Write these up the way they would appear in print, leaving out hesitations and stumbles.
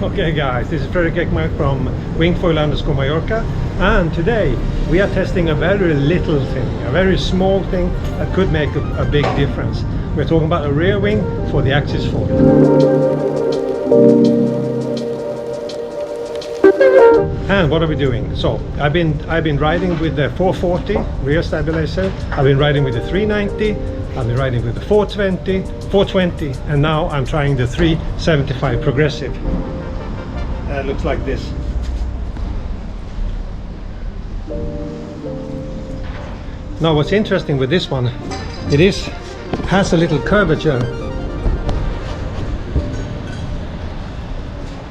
Okay guys, this is Fredrik Ekmark from wingfoil_Mallorca, and today we are testing a very little thing, a very small thing that could make a big difference. We're talking about a rear wing for the axis fold. And what are we doing? So I've been riding with the 440 rear stabilizer, I've been riding with the 390, I've been riding with the 420, and now I'm trying the 375 progressive. It looks like this. Now what's interesting with this one, it has a little curvature.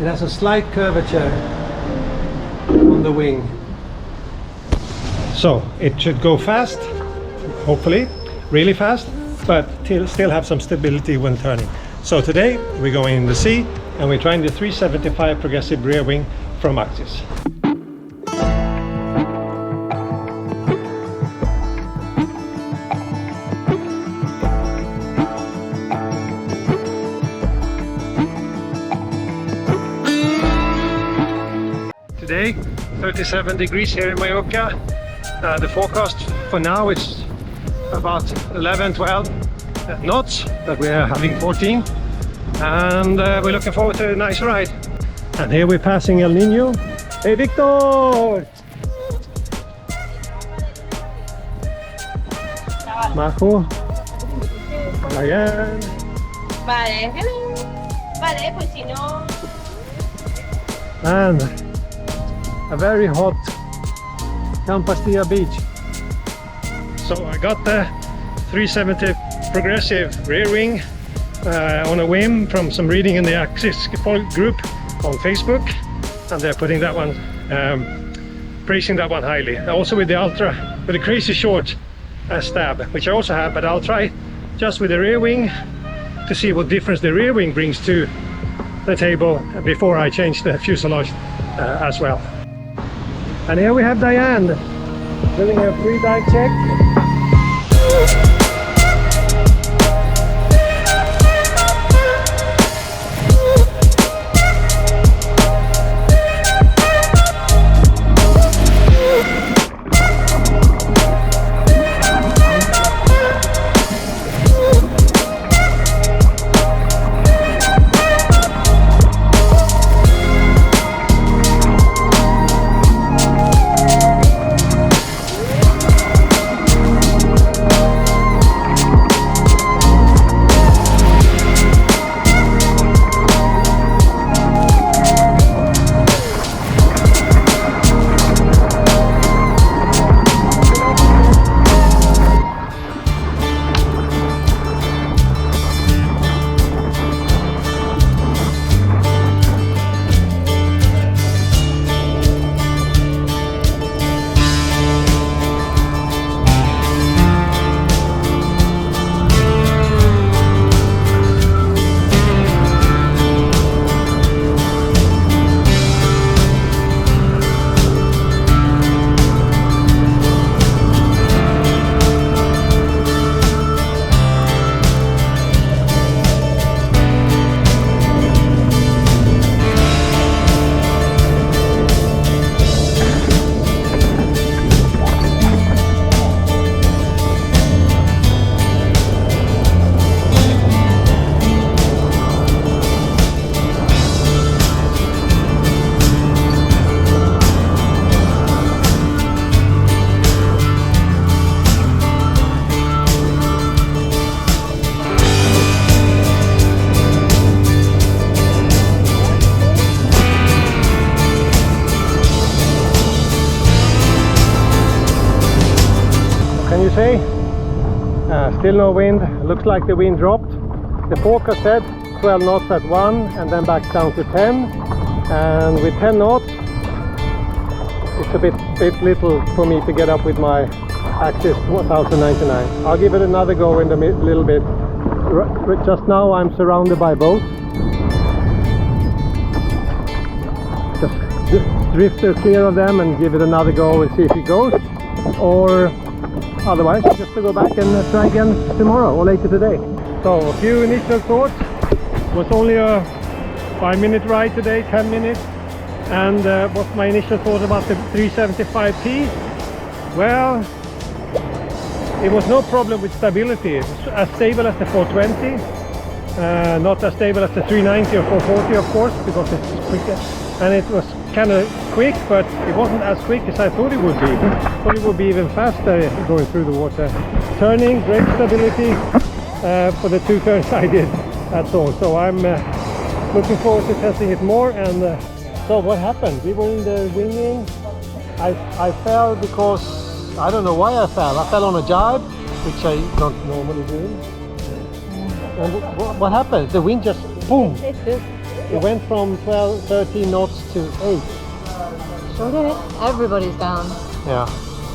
It has a slight curvature on the wing. So it should go fast, hopefully, really fast, but still have some stability when turning. So today we're going in the sea and we're trying the 375 progressive rear wing from Axis. Today 37 degrees here in Mallorca. The forecast for now is about 11-12 knots, but we are having 14, and we're looking forward to a nice ride. And here we're passing El Nino. Hey Victor! Majo. Diane. Vale, hello. Vale, pues si no... And a very hot Campastilla beach. So I got the 370 progressive rear wing on a whim from some reading in the Axis group on Facebook, and they're putting that one, praising that one highly. Also with the Ultra, with the crazy short stab, which I also have, but I'll try just with the rear wing to see what difference the rear wing brings to the table before I change the fuselage as well. And here we have Diane doing a free dive check. Still no wind. Looks like the wind dropped. The forecast said 12 knots at 1 and then back down to 10, and with 10 knots it's a bit little for me to get up with my Axis 1099. I'll give it another go in a little bit. Just now I'm surrounded by boats. Just drift clear of them and give it another go and see if it goes, or otherwise just to go back and try again tomorrow or later today. So a few initial thoughts. Was only a 5-minute ride today, 10 minutes. And what's my initial thought about the 375p? Well, it was no problem with stability. It was as stable as the 420. Not as stable as the 390 or 440, of course, because it's quicker. And it was kind of quick, but it wasn't as quick as I thought it would be. I thought it would be even faster going through the water. Turning, great stability for the 2 turns I did. That's all. So I'm looking forward to testing it more. And so what happened? We were in the winging. I fell because I don't know why I fell. I fell on a jibe, which I don't normally do. And what happened? The wind just boom. It went from 12, 13 knots to 8. Sure did. Everybody's down. Yeah,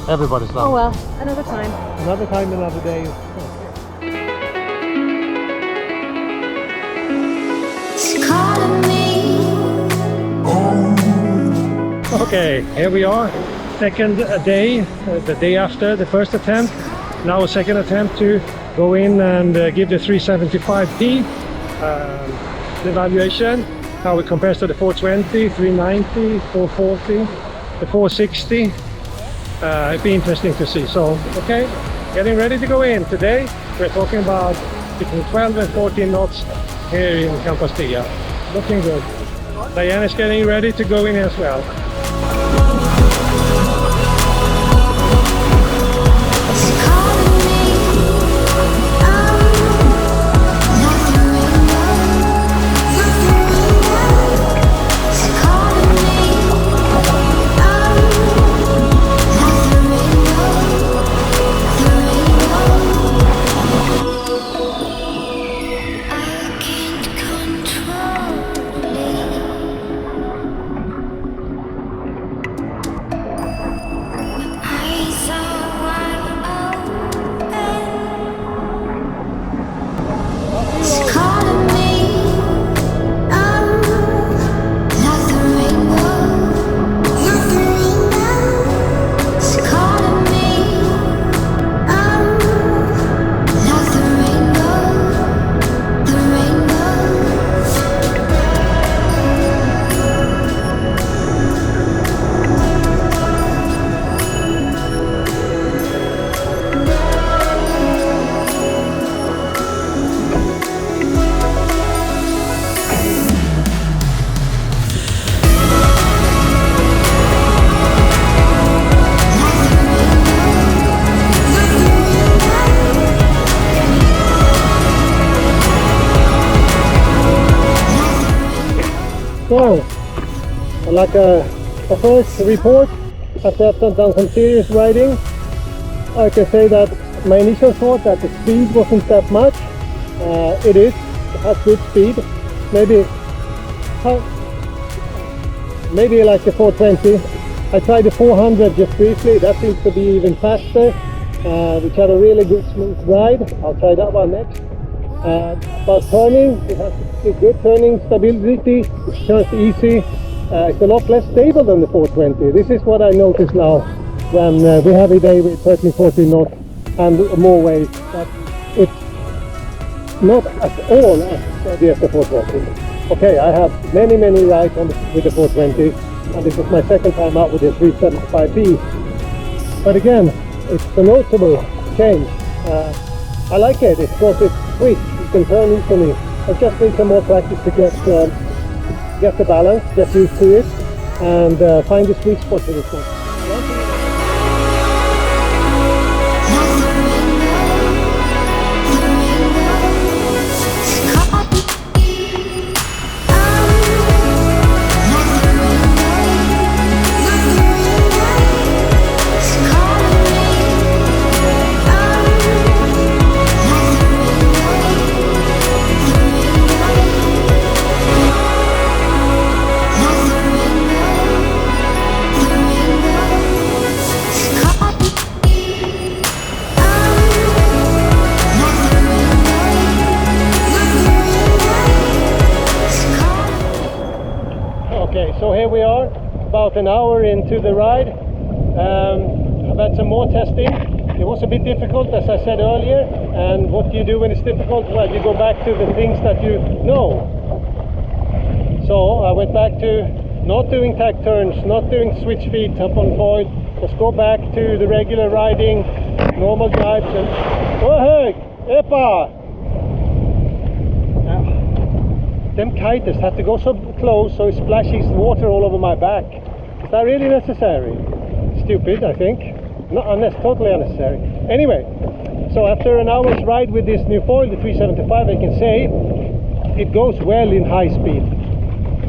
everybody's down. Oh well, another time. Another time, another day. Okay, here we are. Second day, the day after the first attempt. Now a second attempt to go in and give the 375p the evaluation, how it compares to the 420, 390, 440, the 460. It'd be interesting to see. So, okay, getting ready to go in. Today we're talking about between 12 and 14 knots here in Campastia. Looking good. Diane is getting ready to go in as well. So, like a first report, after I've done some serious riding, I can say that my initial thought that the speed wasn't that much. It has good speed. Maybe like the 420. I tried the 400 just briefly. That seems to be even faster, which had a really good smooth ride. I'll try that one next. But turning, it has a good turning stability, it turns easy. It's a lot less stable than the 420. This is what I notice now when we have a day with 13-14 knots and more waves. But it's not at all as steady as the 420. Okay, I have many rides with the 420, and this is my second time out with the 375p. But again, it's a notable change. I like it because it's quick. You can turn easily. I just need some more practice to get the balance, get used to it, and find the sweet spot for this one. So here we are, about an hour into the ride. I've had some more testing. It was a bit difficult, as I said earlier, and what do you do when it's difficult? Well, you go back to the things that you know. So I went back to not doing tack turns, not doing switch feet up on foil, just go back to the regular riding, normal drives, and oh hey, epa! Them kiters have to go so close so it splashes water all over my back. Is that really necessary? Stupid, I think. Not unless totally unnecessary. Anyway, so after an hour's ride with this new foil, the 375, I can say it goes well in high speed.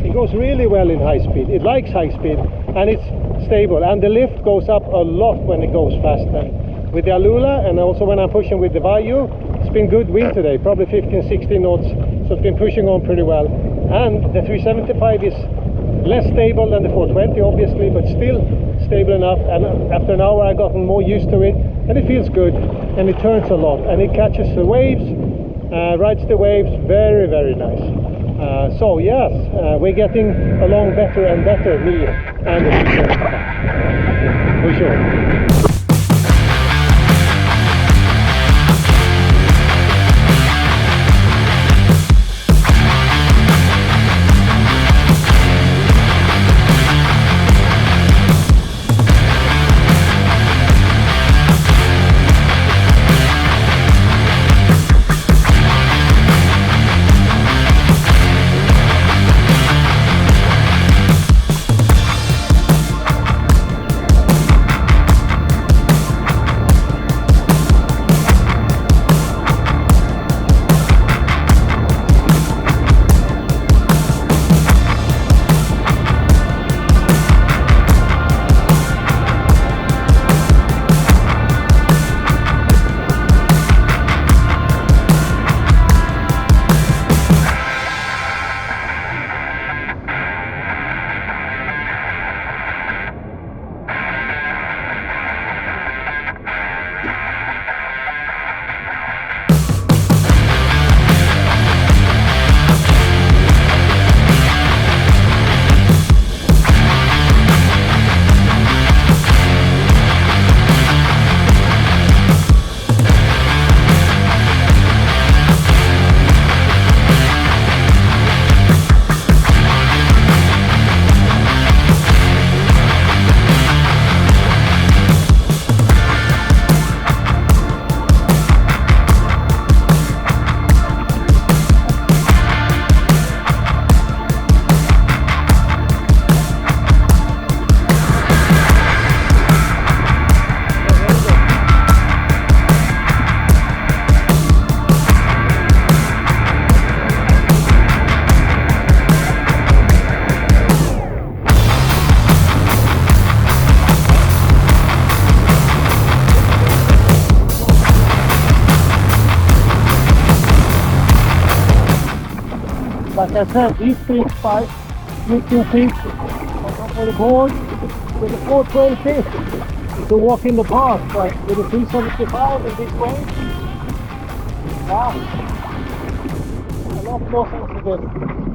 It goes really well in high speed. It likes high speed and it's stable, and the lift goes up a lot when it goes faster. With the Alula, and also when I'm pushing with the Vayu, it's been good wind today, probably 15-16 knots, so it's been pushing on pretty well. And the 375 is less stable than the 420 obviously, but still stable enough, and after an hour I've gotten more used to it, and it feels good, and it turns a lot, and it catches the waves, rides the waves, very, very nice. So yes, we're getting along better and better, me and the 375, for sure. Like I said, these big spikes, you can see on top of the board with the 420 to walk in the park, but with the 375 in this way, wow, a lot more sensitive.